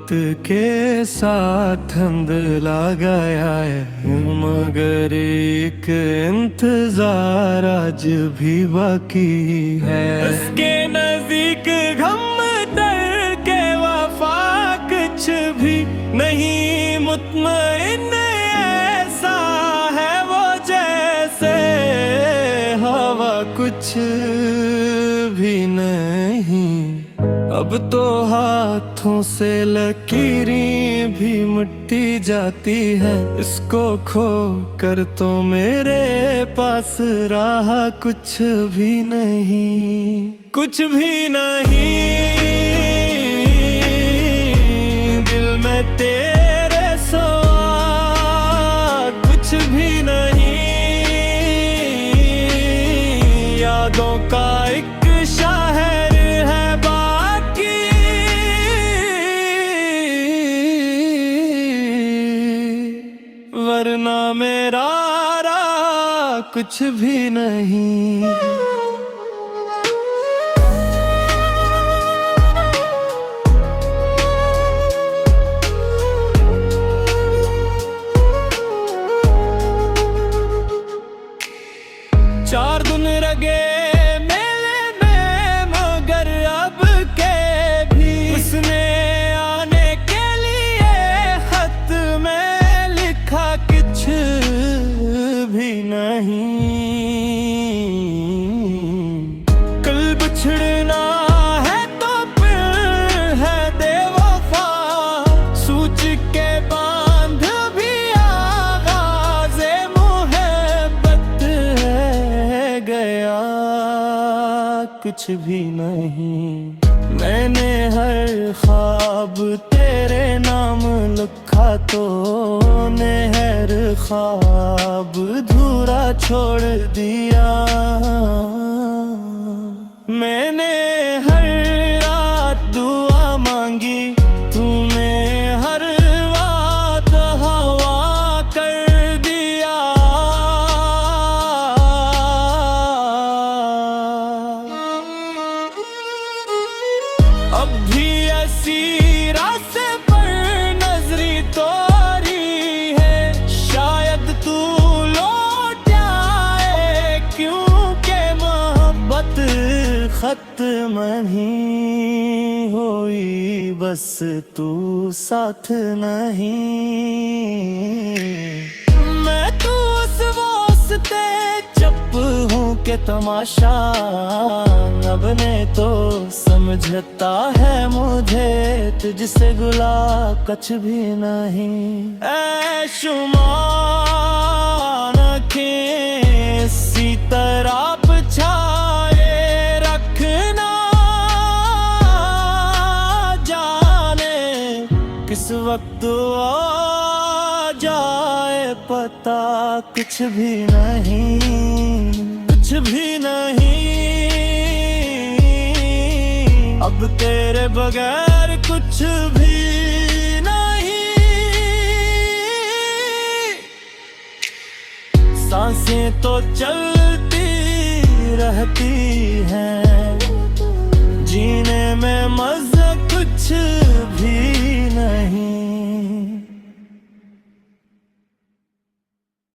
वक्त के साथ धुंधला गया है, मगर एक इंतजार आज भी बाकी है। उसके नजदीक गम डर के वफा कुछ भी नहीं, मुतमइन ऐसा है वो जैसे हवा कुछ भी नहीं। अब तो हाथों से लकीरें भी मिटती जाती है, इसको खो कर तो मेरे पास रहा कुछ भी नहीं, कुछ भी नहीं। दिल में तेरे सिवा कुछ भी नहीं, यादों का एक शहर है बाकी, वरना मेरा कुछ भी नहीं। 4 दिन रगे मेले में, मगर अब के भी उसने आने के लिए खत में लिखा कुछ भी नहीं। कल बिछड़ना है तो फिर है बेवफा, सूझ के बांध भी आगाज़े मोहब्बत है गया कुछ भी नहीं। मैंने हर ख्वाब तेरे नाम लिखा तो ने हर ख्वाब धूरा छोड़ दिया। मैंने हर रात दुआ मांगी, तूने हर बात हवा कर दिया। अब भी ऐसी रास्ते पर नजरी तोरी है, शायद तू लौट आए, क्योंकि मोहब्बत खत्म नहीं हुई, बस तू साथ नहीं। मैं तो उस वास्ते चुप हूँ के तमाशा अब ने तो समझता है मुझे, तुझसे गुला कुछ भी नहीं। ऐ शुमान के इसी तरह छाए रखना, जाने किस वक्त आ जाए पता कुछ भी नहीं, कुछ भी नहीं। अब तेरे बगैर कुछ भी नहीं। सांसें तो चलती रहती हैं, जीने में मजा कुछ